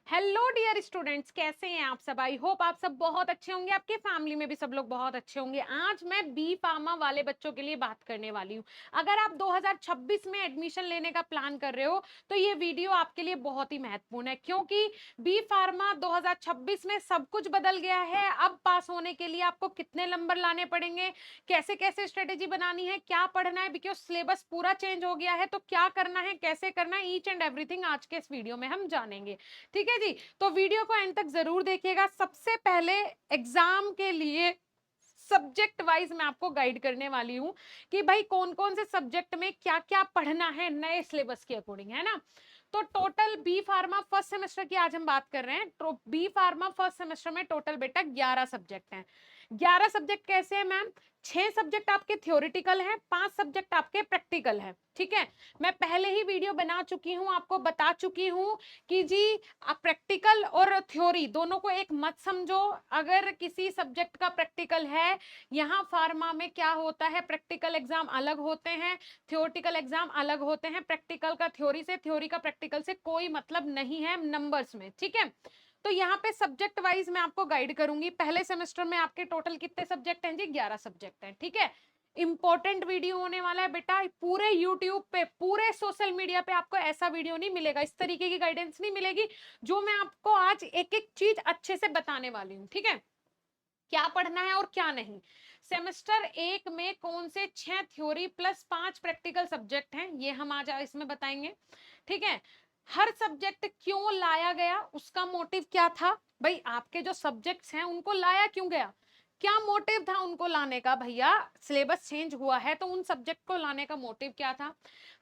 Hello dear students, कैसे हैं आप सब। आई होप आप सब बहुत अच्छे होंगे, आपके फैमिली में भी सब लोग बहुत अच्छे होंगे। आज मैं बी फार्मा वाले बच्चों के लिए बात करने वाली हूँ। अगर आप 2026 में एडमिशन लेने का प्लान कर रहे हो तो ये वीडियो आपके लिए बहुत ही महत्वपूर्ण है, क्योंकि बी फार्मा 2026 में सब कुछ बदल गया है। अब पास होने के लिए आपको कितने नंबर लाने पड़ेंगे, कैसे कैसे स्ट्रेटेजी बनानी है, क्या पढ़ना है, बिकॉज सिलेबस पूरा चेंज हो गया है। तो क्या करना है, कैसे करना है, ईच एंड एवरीथिंग आज के इस वीडियो में हम जानेंगे। ठीक है जी, तो वीडियो को एंड तक जरूर देखिएगा। सबसे पहले एग्जाम के लिए सब्जेक्ट वाइज मैं आपको गाइड करने वाली हूं कि भाई कौन कौन से सब्जेक्ट में क्या क्या पढ़ना है नए सिलेबस के अकॉर्डिंग, है ना। तो total B Pharma first semester की आज हम बात कर रहे हैं। तो बी फार्मा फर्स्ट सेमेस्टर में टोटल बेटा 11 सब्जेक्ट हैं। 11 सब्जेक्ट कैसे हैं मैम? 6 सब्जेक्ट आपके थ्योरेटिकल हैं, 5 सब्जेक्ट आपके प्रैक्टिकल हैं। ठीक है, मैं पहले ही वीडियो बना चुकी हूं, आपको बता चुकी हूं कि जी आप प्रैक्टिकल और थ्योरी दोनों को एक मत समझो। अगर किसी सब्जेक्ट का प्रैक्टिकल है, यहाँ फार्मा में क्या होता है, प्रैक्टिकल एग्जाम अलग होते हैं, थ्योरेटिकल एग्जाम अलग होते हैं। प्रैक्टिकल का थ्योरी से, थ्योरी का प्रैक्टिकल से कोई मतलब नहीं है नंबर्स में। ठीक है, तो यहाँ पे सब्जेक्ट वाइज मैं आपको गाइड करूंगी। पहले सेमेस्टर में आपके टोटल कितने सब्जेक्ट हैं जी? 11 सब्जेक्ट हैं। ठीक है, इंपॉर्टेंट वीडियो होने वाला है बेटा। पूरे यूट्यूब पे, पूरे सोशल मीडिया पे आपको ऐसा वीडियो नहीं मिलेगा, इस तरीके की गाइडेंस नहीं मिलेगी जो मैं आपको आज एक एक चीज अच्छे से बताने वाली हूँ। ठीक है, क्या पढ़ना है और क्या नहीं। सेमेस्टर 1 में कौन से 6 थ्योरी प्लस 5 प्रैक्टिकल सब्जेक्ट हैं, ये हम आज इसमें बताएंगे। ठीक है, हर सब्जेक्ट क्यों लाया गया, उसका मोटिव क्या था। भाई आपके जो सब्जेक्ट्स हैं उनको लाया क्यों गया, क्या मोटिव था उनको लाने का। भैया सिलेबस चेंज हुआ है तो उन सब्जेक्ट को लाने का मोटिव क्या था।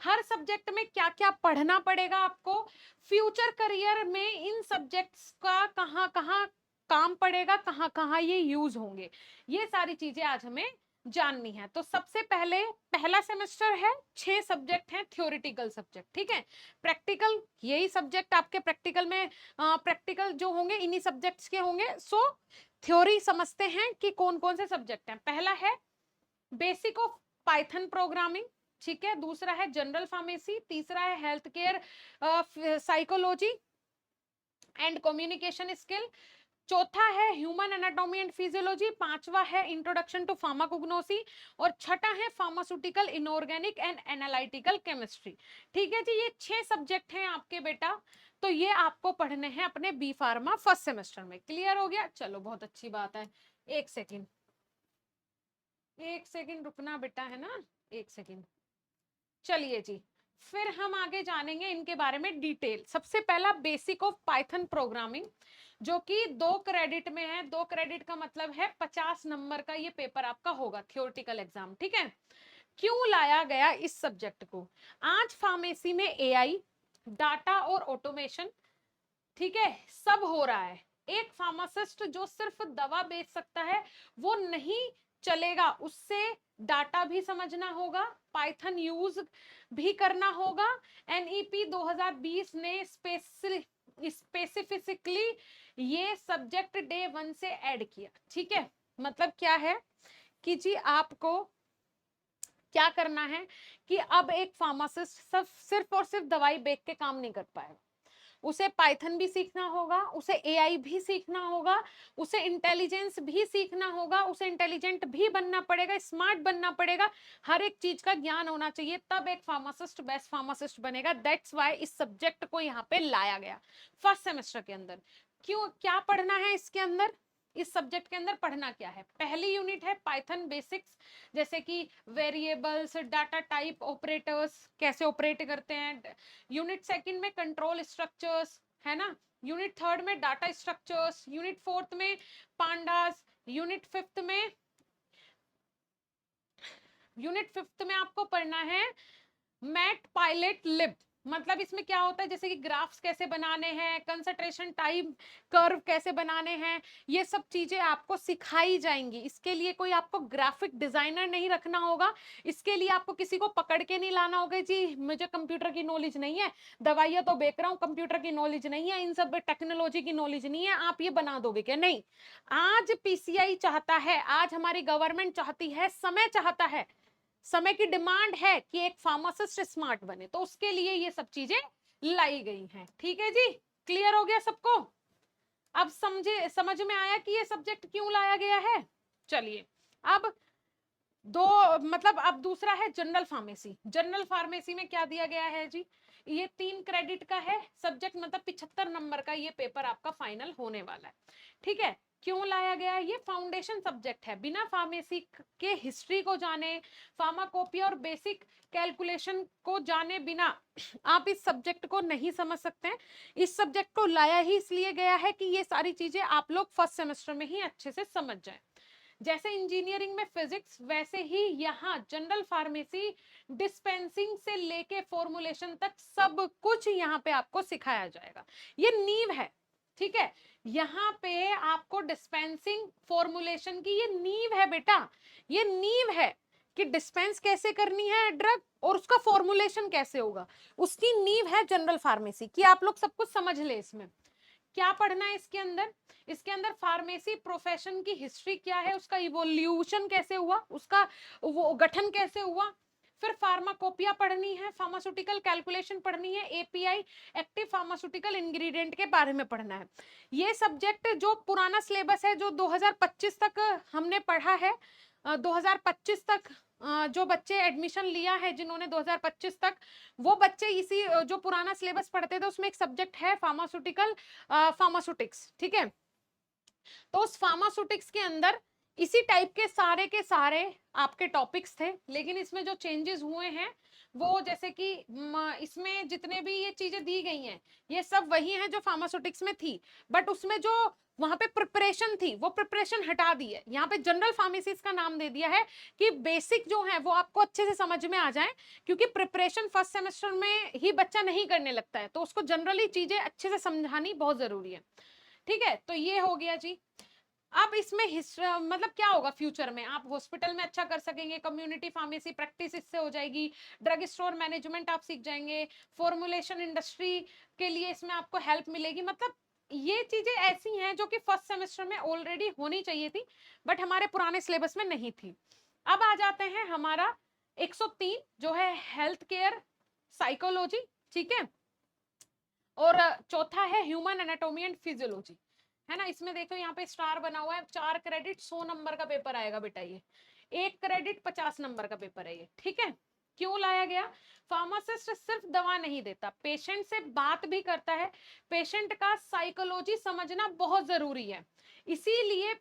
हर सब्जेक्ट में क्या क्या पढ़ना पड़ेगा आपको, फ्यूचर करियर में इन सब्जेक्ट्स का कहाँ कहाँ काम पड़ेगा, कहाँ कहाँ ये यूज होंगे, ये सारी चीजें आज हमें जाननी है। तो सबसे पहले पहला सेमेस्टर है, 6 सब्जेक्ट हैं थ्योरेटिकल सब्जेक्ट। ठीक है, प्रैक्टिकल यही सब्जेक्ट आपके प्रैक्टिकल में, प्रैक्टिकल जो होंगे इन्हीं सब्जेक्ट्स के होंगे। सो थ्योरी समझते हैं कि कौन कौन से सब्जेक्ट हैं। पहला है बेसिक ऑफ पाइथन प्रोग्रामिंग, ठीक है। दूसरा है जनरल फार्मेसी, तीसरा है health care psychology and communication skill, चौथा है ह्यूमन एनाटॉमी एंड फिजियोलॉजी, पांचवा है इंट्रोडक्शन टू फार्माकोग्नोसी और छठा है pharmaceutical inorganic and analytical chemistry. ठीक है जी, ये 6 सब्जेक्ट हैं आपके बेटा। तो ये आपको पढ़ने हैं अपने बी फार्मा फर्स्ट सेमेस्टर में। क्लियर हो गया? चलो बहुत अच्छी बात है। एक सेकेंड, एक सेकेंड रुकना बेटा, है ना, एक सेकेंड। चलिए जी, फिर हम आगे जानेंगे इनके बारे में डिटेल। सबसे पहला बेसिक ऑफ पाइथन प्रोग्रामिंग, जो कि 2 क्रेडिट में है। 2 क्रेडिट का मतलब है 50 नंबर का ये पेपर आपका होगा, थ्योरेटिकल एग्जाम। ठीक है, क्यों लाया गया इस सब्जेक्ट को? आज फार्मेसी में एआई, डाटा और ऑटोमेशन, ठीक है, सब हो रहा है। एक फार्मासिस्ट जो सिर्फ दवा बेच सकता है वो नहीं चलेगा, उससे डाटा भी समझना होगा, पाइथन यूज भी करना होगा। एनईपी 2020 ने स्पेसिफिकली ये सब्जेक्ट डे 1 से ऐड किया। ठीक है, मतलब क्या है कि जी आपको क्या करना है कि अब एक फार्मासिस्ट सिर्फ और सिर्फ दवाई बेच के काम नहीं कर पाएगा, उसे पाइथन भी सीखना होगा, उसे एआई भी सीखना होगा, उसे इंटेलिजेंस भी सीखना होगा, उसे इंटेलिजेंट भी बनना पड़ेगा, स्मार्ट बनना पड़ेगा। हर एक चीज का ज्ञान होना चाहिए, तब एक फार्मासिस्ट बेस्ट फार्मासिस्ट बनेगा। दैट्स वाई इस सब्जेक्ट को यहाँ पे लाया गया फर्स्ट सेमेस्टर के अंदर। क्यों, क्या पढ़ना है इसके अंदर? इस सब्जेक्ट के अंदर पढ़ना क्या है? पहली यूनिट है पाइथन बेसिक्स, जैसे कि वेरिएबल्स, डाटा टाइप, ऑपरेटर्स कैसे ऑपरेट करते हैं। यूनिट सेकंड में कंट्रोल स्ट्रक्चर्स, है ना। यूनिट थर्ड में डाटा स्ट्रक्चर्स, यूनिट फोर्थ में पांडास, यूनिट फिफ्थ में आपको पढ़ना है मैट पायलट लिब। मतलब इसमें क्या होता है, जैसे कि ग्राफ्स कैसे बनाने हैं, कंसंट्रेशन टाइम कर्व कैसे बनाने हैं, ये सब चीजें आपको सिखाई जाएंगी। इसके लिए कोई आपको ग्राफिक डिजाइनर नहीं रखना होगा, इसके लिए आपको किसी को पकड़ के नहीं लाना होगा जी मुझे कंप्यूटर की नॉलेज नहीं है, दवाइयां तो बेच रहा हूँ, कंप्यूटर की नॉलेज नहीं है, इन सब टेक्नोलॉजी की नॉलेज नहीं है, आप ये बना दोगे क्या? नहीं। आज पीसीआई चाहता है, आज हमारी गवर्नमेंट चाहती है, समय चाहता है, समय की डिमांड है कि एक फार्मासिस्ट स्मार्ट बने, तो उसके लिए ये सब चीजें लाई गई हैं। ठीक है जी, क्लियर हो गया सबको? अब समझ में आया कि ये सब्जेक्ट क्यों लाया गया है? चलिए अब अब दूसरा है जनरल फार्मेसी। जनरल फार्मेसी में क्या दिया गया है जी? ये 3 क्रेडिट का है सब्जेक्ट, मतलब 75 नंबर का ये पेपर आपका फाइनल होने वाला है। ठीक है, क्यों लाया गया है? ये फाउंडेशन सब्जेक्ट है। बिना फार्मेसी के हिस्ट्री को जाने, फार्माकोपिया और बेसिक कैलकुलेशन को जाने बिना आप इस सब्जेक्ट को नहीं समझ सकते हैं। इस सब्जेक्ट को लाया ही इसलिए गया है कि ये सारी चीजें आप लोग फर्स्ट सेमेस्टर में ही अच्छे से समझ जाएं। जैसे इंजीनियरिंग में फिजिक्स, वैसे ही यहाँ जनरल फार्मेसी डिस्पेंसिंग से लेके फॉर्मुलेशन तक सब कुछ यहाँ पे आपको सिखाया जाएगा। ये नींव है, ठीक है। यहाँ पे आपको डिस्पेंसिंग फॉर्मुलेशन की ये नींव है बेटा, ये नींव है कि डिस्पेंस कैसे करनी है ड्रग और उसका फॉर्मुलेशन कैसे होगा, उसकी नींव है जनरल फार्मेसी की। आप लोग सब कुछ समझ ले। इसमें क्या पढ़ना है इसके अंदर? इसके अंदर फार्मेसी प्रोफेशन की हिस्ट्री क्या है, उसका इवोल्यूशन कैसे हुआ, उसका वो गठन कैसे हुआ, फिर फार्माकोपिया पढ़नी है, फार्मास्यूटिकल कैलकुलेशन पढ़नी है, एपीआई एक्टिव फार्मास्यूटिकल इंग्रेडिएंट के बारे में पढ़ना है। ये सब्जेक्ट जो पुराना सिलेबस है, जो 2025 तक हमने पढ़ा है, 2025 तक जो बच्चे एडमिशन लिया है जिन्होंने 2025 तक, वो बच्चे इसी जो पुराना सिलेबस पढ़ते थे उसमें एक सब्जेक्ट है फार्मास्यूटिक्स, ठीक है। तो उस फार्मास्यूटिक्स के अंदर इसी टाइप के सारे आपके टॉपिक्स थे, लेकिन इसमें जो चेंजेस हुए हैं वो, जैसे कि इसमें जितने भी ये चीजें दी गई हैं ये सब वही हैं जो फार्मास्यूटिक्स में थी, बट उसमें जो वहां पे प्रिपरेशन थी वो प्रिपरेशन हटा दी है। यहाँ पे जनरल फार्मेसीज का नाम दे दिया है कि बेसिक जो है वो आपको अच्छे से समझ में आ जाए, क्योंकि प्रिपरेशन फर्स्ट सेमेस्टर में ही बच्चा नहीं करने लगता है, तो उसको जनरली चीजें अच्छे से समझानी बहुत जरूरी है। ठीक है, तो ये हो गया जी। अब इसमें क्या होगा फ्यूचर में, आप हॉस्पिटल में अच्छा कर सकेंगे, कम्युनिटी फार्मेसी प्रैक्टिस इससे हो जाएगी, ड्रग स्टोर मैनेजमेंट आप सीख जाएंगे, फॉर्मुलेशन इंडस्ट्री के लिए इसमें आपको हेल्प मिलेगी। मतलब ये चीजें ऐसी हैं जो कि फर्स्ट सेमेस्टर में ऑलरेडी होनी चाहिए थी, बट हमारे पुराने सिलेबस में नहीं थी। अब आ जाते हैं हमारा 103 जो है हेल्थ केयर साइकोलॉजी, ठीक है, और चौथा है ह्यूमन एनाटॉमी एंड फिजियोलॉजी, है ना। इसमें देखो यहाँ पे स्टार बना हुआ है, 4 क्रेडिट 100 नंबर का पेपर आएगा बेटा, ये 1 क्रेडिट 50 नंबर का पेपर है ये, ठीक है। क्यों लाया गया? फार्मासिस्ट सिर्फ दवा नहीं देता, पेशेंट से बात भी करता है, पेशेंट का साइकोलॉजी समझना बहुत जरूरी है। इसीलिए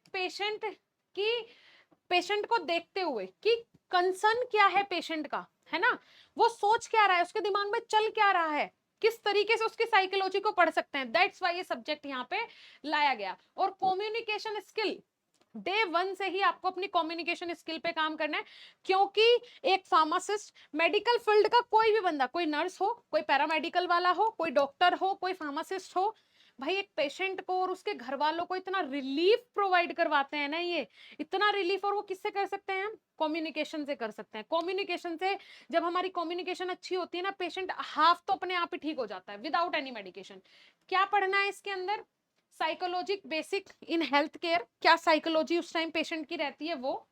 पेशेंट को देखते हुए कि कंसर्न क्या है पेशेंट का, है ना, वो सोच क्या रहा है, उसके दिमाग में चल क्या रहा है, किस तरीके से उसकी साइकोलॉजी को पढ़ सकते हैं। दैट्स वाई ये सब्जेक्ट यहाँ पे लाया गया। और कम्युनिकेशन स्किल, डे 1 से ही आपको अपनी कम्युनिकेशन स्किल पे काम करना है, क्योंकि एक फार्मासिस्ट, मेडिकल फील्ड का कोई भी बंदा, कोई नर्स हो, कोई पैरामेडिकल वाला हो, कोई डॉक्टर हो, कोई फार्मासिस्ट हो, भाई एक पेशेंट को और उसके घर वालों को इतना रिलीफ प्रोवाइड करवाते हैं ना, ये इतना रिलीफ, और वो किससे कर सकते हैं? हम कम्युनिकेशन से कर सकते हैं। कम्युनिकेशन से, जब हमारी कम्युनिकेशन अच्छी होती है ना, पेशेंट हाफ तो अपने आप ही ठीक हो जाता है विदाउट एनी मेडिकेशन। क्या पढ़ना है इसके अंदर? Psychologic basic in health care, क्या साइकोलॉजी उस टाइम पेशेंट की रहती है वो,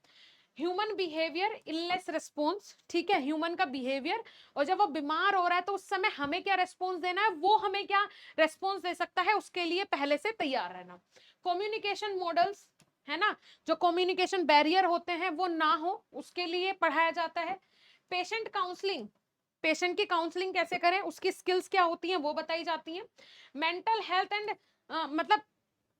ह्यूमन बिहेवियर इलनेस रिस्पॉन्स, ठीक है, ह्यूमन का बिहेवियर, और जब वो बीमार हो रहा है तो उस समय हमें क्या रेस्पॉन्स देना है, वो हमें क्या रेस्पॉन्स दे सकता है, उसके लिए पहले से तैयार रहना। कम्युनिकेशन मॉडल्स, है ना, जो कम्युनिकेशन बैरियर होते हैं वो ना हो, उसके लिए पढ़ाया जाता है। पेशेंट काउंसलिंग, पेशेंट की काउंसलिंग कैसे करें, उसकी स्किल्स क्या होती हैं वो बताई जाती हैं। Mental health and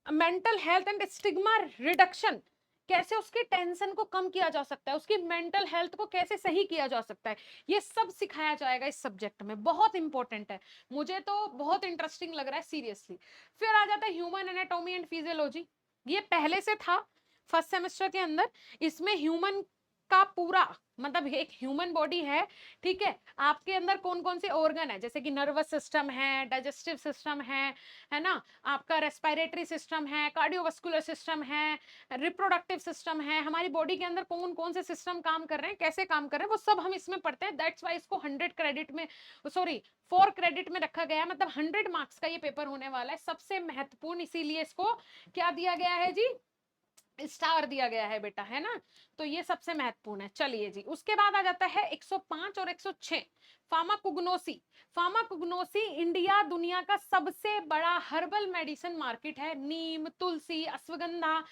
mental health and stigma reduction, कैसे उसकी टेंशन को कम किया जा सकता है, उसकी मेंटल हेल्थ को कैसे सही किया जा सकता है, ये सब सिखाया जाएगा इस सब्जेक्ट में। बहुत इंपॉर्टेंट है, मुझे तो बहुत इंटरेस्टिंग लग रहा है सीरियसली। फिर आ जाता है ह्यूमन एनाटॉमी एंड फिजियोलॉजी, ये पहले से था फर्स्ट सेमेस्टर के अंदर। इसमें ह्यूमन का पूरा, मतलब एक ह्यूमन बॉडी है, ठीक है, आपके अंदर कौन कौन से ऑर्गन है, जैसे कि नर्वस सिस्टम है, डाइजेस्टिव सिस्टम है ना, आपका रेस्पिरेटरी सिस्टम है, कार्डियोवास्कुलर सिस्टम है, रिप्रोडक्टिव सिस्टम है, हमारी बॉडी के अंदर कौन कौन से सिस्टम काम कर रहे हैं, कैसे काम कर रहे हैं, वो सब हम इसमें पढ़ते हैं। दैट्स वाई इसको 100 क्रेडिट में, सॉरी 4 क्रेडिट में रखा गया है, मतलब 100 मार्क्स का ये पेपर होने वाला है, सबसे महत्वपूर्ण, इसीलिए इसको क्या दिया गया है जी, स्टार दिया गया है बेटा, है ना। तो ये सबसे महत्वपूर्ण है। चलिए जी, उसके बाद आ जाता है 105 और 106, फार्माकोग्नोसी। फार्माकोग्नोसी इंडिया दुनिया का सबसे बड़ा हर्बल मेडिसिन मार्केट है। नीम, तुलसी, अश्वगंधा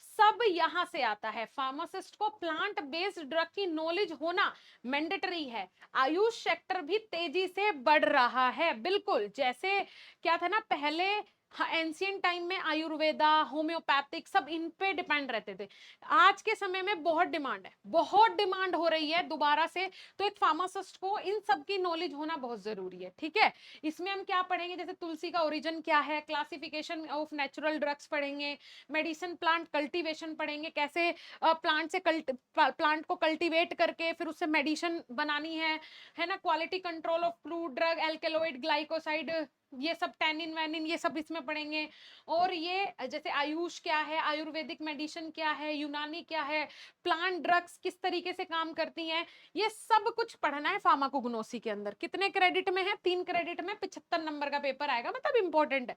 सब यहां से आता है। फार्मासिस्ट को प्लांट बेस्ड ड्रग की नॉलेज होना मैंडेटरी है। आयुष सेक्टर भी तेजी से बढ़ रहा है, बिल्कुल जैसे क्या था ना पहले, हाँ एंशियंट टाइम में आयुर्वेदा, होम्योपैथिक सब इन पे डिपेंड रहते थे। आज के समय में बहुत डिमांड है, बहुत डिमांड हो रही है दोबारा से। तो एक फार्मासिस्ट को इन सब की नॉलेज होना बहुत जरूरी है, ठीक है। इसमें हम क्या पढ़ेंगे, जैसे तुलसी का ओरिजिन क्या है, क्लासिफिकेशन ऑफ नेचुरल ड्रग्स पढ़ेंगे, मेडिसिन प्लांट कल्टीवेशन पढ़ेंगे, कैसे प्लांट को कल्टीवेट करके फिर उससे मेडिसिन बनानी है ना। Quality control of fruit drug, alkaloid, glycoside, ये सब टैनिन वैनिन ये सब इसमें पढ़ेंगे। और ये जैसे आयुष क्या है, आयुर्वेदिक मेडिसिन क्या है, यूनानी क्या है, प्लांट ड्रग्स किस तरीके से काम करती हैं, ये सब कुछ पढ़ना है फार्माकोग्नोसी के अंदर। कितने क्रेडिट में है, 3 क्रेडिट में 75 नंबर का पेपर आएगा, मतलब इंपॉर्टेंट है।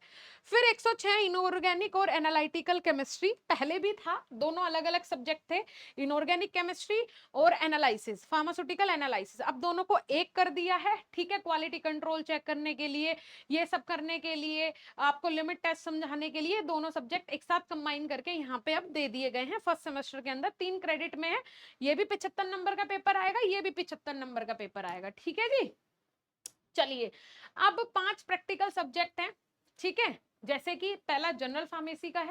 फिर 106 इनऑर्गेनिक और एनालिटिकल केमिस्ट्री, पहले भी था, दोनों अलग अलग सब्जेक्ट थे, इनऑर्गेनिक केमिस्ट्री और एनालिसिस, फार्मास्यूटिकल एनालिसिस, अब दोनों को एक कर दिया है, ठीक है। क्वालिटी कंट्रोल चेक करने के लिए, ये सब करने के लिए, आपको लिमिट टेस्ट समझाने के लिए दोनों सब्जेक्ट एक साथ कंबाइन करके यहाँ पे अब दे दिए गए हैं फर्स्ट सेमेस्टर के अंदर। 3 क्रेडिट में है, ये भी 75 नंबर का पेपर आएगा, ये भी 75 नंबर का पेपर आएगा, ठीक है जी। चलिए, अब 5 प्रैक्टिकल सब्जेक्ट हैं, ठीक है। जैसे कि पहला जनरल फार्मेसी का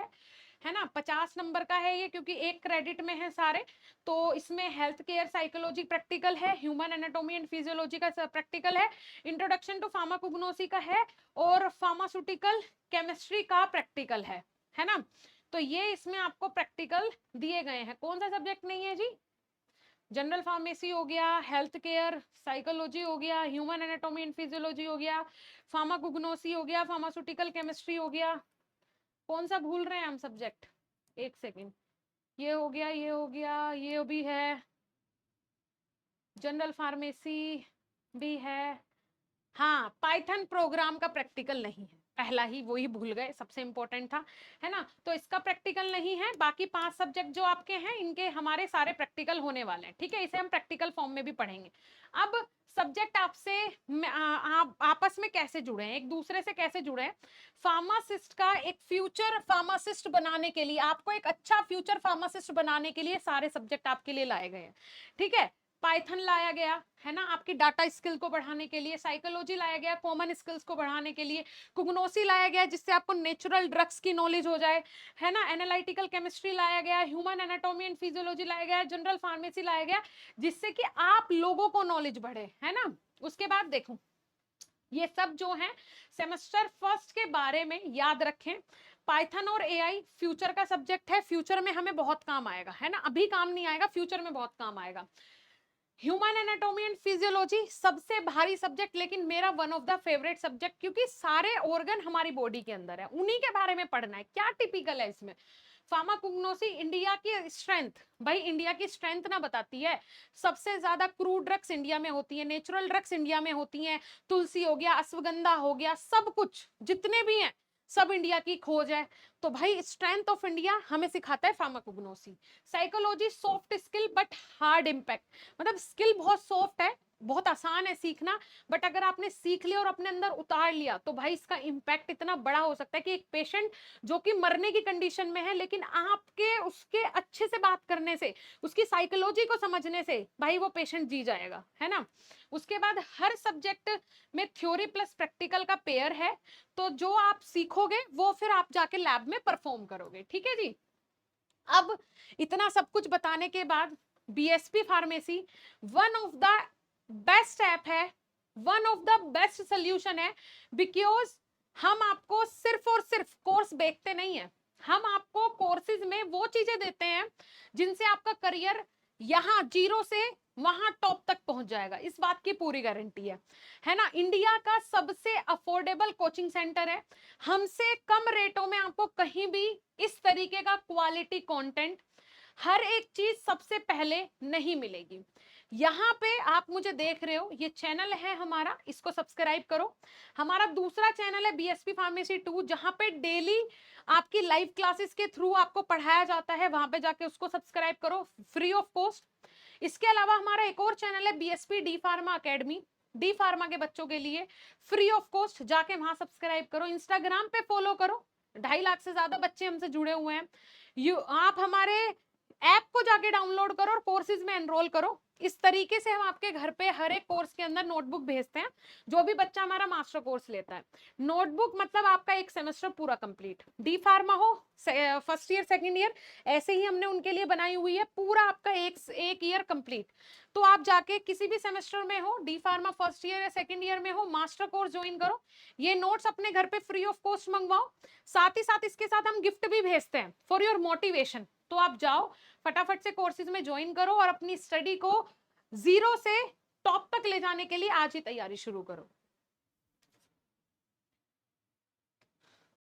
है ना, 50 नंबर का है ये, क्योंकि एक क्रेडिट में है सारे। तो इसमें हेल्थ केयर साइकोलॉजी प्रैक्टिकल है, ह्यूमन एनाटॉमी एंड फिजियोलॉजी का प्रैक्टिकल है, इंट्रोडक्शन टू फार्माकोग्नोसी का है, और फार्मास्यूटिकल केमिस्ट्री का प्रैक्टिकल है ना। तो ये इसमें आपको प्रैक्टिकल दिए गए हैं। कौन सा सब्जेक्ट नहीं है जी, जनरल फार्मेसी हो गया, हेल्थ केयर साइकोलॉजी हो गया, ह्यूमन एनाटॉमी एंड फिजियोलॉजी हो गया, फार्माकोग्नोसी हो गया, फार्मास्यूटिकल केमिस्ट्री हो गया, कौन सा भूल रहे हैं हम सब्जेक्ट, एक सेकेंड, ये हो गया, ये हो गया, ये भी है, जनरल फार्मेसी भी है। हाँ, पाइथन प्रोग्राम का प्रैक्टिकल नहीं है, पहला ही वही भूल गए, सबसे इंपॉर्टेंट था, है ना। तो इसका प्रैक्टिकल नहीं है। बाकी 5 सब्जेक्ट जो आपके हैं इनके हमारे सारे प्रैक्टिकल होने वाले हैं, ठीक है। इसे हम प्रैक्टिकल फॉर्म में भी पढ़ेंगे। अब सब्जेक्ट आपसे आप आपस में कैसे जुड़े हैं, एक दूसरे से कैसे जुड़े हैं। फार्मासिस्ट का एक फ्यूचर फार्मासिस्ट बनाने के लिए, आपको एक अच्छा फ्यूचर फार्मासिस्ट बनाने के लिए सारे सब्जेक्ट आपके लिए लाए गए हैं, ठीक है। पाइथन लाया गया है ना आपकी डाटा स्किल को बढ़ाने के लिए, साइकोलॉजी लाया गया कॉमन स्किल्स को बढ़ाने के लिए, कुग्नोसी लाया गया जिससे आपको नेचुरल ड्रग्स की नॉलेज हो जाए, है ना। एनालिटिकल केमिस्ट्री लाया गया, ह्यूमन एनाटॉमी एंड फिजियोलॉजी लाया गया, जनरल फार्मेसी लाया गया, जिससे कि आप लोगों को नॉलेज बढ़े, है ना। उसके बाद देखो, ये सब जो है सेमेस्टर फर्स्ट के बारे में याद रखें। पाइथन और एआई फ्यूचर का सब्जेक्ट है, फ्यूचर में हमें बहुत काम आएगा, है ना। अभी काम नहीं आएगा, फ्यूचर में बहुत काम आएगा। ह्यूमन एनाटॉमी एंड फिजियोलॉजी सबसे भारी सब्जेक्ट, लेकिन मेरा one of the favourite subject, क्योंकि सारे ऑर्गन हमारी बॉडी के अंदर है, उन्हीं के बारे में पढ़ना है, क्या टिपिकल है इसमें। फार्माकोग्नोसी इंडिया की स्ट्रेंथ, भाई इंडिया की स्ट्रेंथ ना बताती है। सबसे ज्यादा क्रूड ड्रग्स इंडिया में होती है, नेचुरल ड्रग्स इंडिया में होती हैं, तुलसी हो गया, अश्वगंधा हो गया, सब कुछ जितने भी हैं सब इंडिया की खोज है। तो भाई स्ट्रेंथ ऑफ इंडिया हमें सिखाता है pharmacognosy. Psychology soft skill but hard impact, मतलब स्किल बहुत सॉफ्ट है, बहुत आसान है सीखना, बट अगर आपने सीख लिया और अपने अंदर उतार लिया तो भाई इसका इम्पैक्ट इतना बड़ा हो सकता है कि एक पेशेंट जो कि मरने की कंडीशन में है, लेकिन आपके उसके अच्छे से बात करने से, उसकी साइकोलॉजी को समझने से भाई वो पेशेंट जी जाएगा, है ना। उसके बाद हर सब्जेक्ट में थ्योरी प्लस प्रैक्टिकल का पेयर है, तो जो आप सीखोगे वो फिर आप जाके लैब में परफॉर्म करोगे, ठीक है जी। अब इतना सब कुछ बताने के बाद BSP pharmacy one of the best app है, one of the best solution है, बिकॉज हम आपको सिर्फ और सिर्फ कोर्स बेचते नहीं है, हम आपको कोर्सेज में वो चीजें देते हैं जिनसे आपका करियर यहाँ जीरो से वहां टॉप तक पहुंच जाएगा, इस बात की पूरी गारंटी है ना। इंडिया का सबसे अफोर्डेबल कोचिंग सेंटर है, हमसे कम रेटों में आपको कहीं भी इस तरीके का क्वालिटी कंटेंट, हर एक चीज सबसे पहले नहीं मिलेगी। यहाँ पे आप मुझे देख रहे हो, ये चैनल है हमारा, इसको सब्सक्राइब करो। हमारा दूसरा चैनल है बीएसपी फार्मेसी 2, जहां पे डेली आपकी लाइव क्लासेस के थ्रू आपको पढ़ाया जाता है, वहां पे जाके उसको सब्सक्राइब करो फ्री ऑफ कॉस्ट। इसके अलावा हमारा एक और चैनल है BSP D pharma academy, D pharma के बच्चों के लिए फ्री ऑफ कॉस्ट, जाके वहां सब्सक्राइब करो। इंस्टाग्राम पे फॉलो करो, 2.5 लाख से ज्यादा बच्चे हमसे जुड़े हुए हैं। आप हमारे ऐप को जाके डाउनलोड करो और कोर्सेज में एनरोल करो। इस तरीके से हम आपके घर पे हर एक कोर्स के अंदर नोटबुक भेजते हैं, जो भी बच्चा हमारा मास्टर कोर्स लेता है। नोटबुक मतलब आपका एक सेमेस्टर पूरा कंप्लीट, डी फार्मा हो फर्स्ट ईयर सेकंड ईयर, ऐसे ही हमने उनके लिए बनाई हुई है, पूरा आपका एक ईयर कंप्लीट। तो आप जाके किसी भी सेमेस्टर में हो, डी फार्मा फर्स्ट ईयर या सेकंड ईयर में हो, मास्टर कोर्स ज्वाइन करो, ये नोट्स अपने घर पे फ्री ऑफ कॉस्ट मंगवाओ। साथ ही साथ इसके साथ हम गिफ्ट भी भेजते हैं फॉर योर मोटिवेशन। तो आप जाओ फटाफट से कोर्सेज में ज्वाइन करो और अपनी स्टडी को 0 से टॉप तक ले जाने के लिए आज ही तैयारी शुरू करो।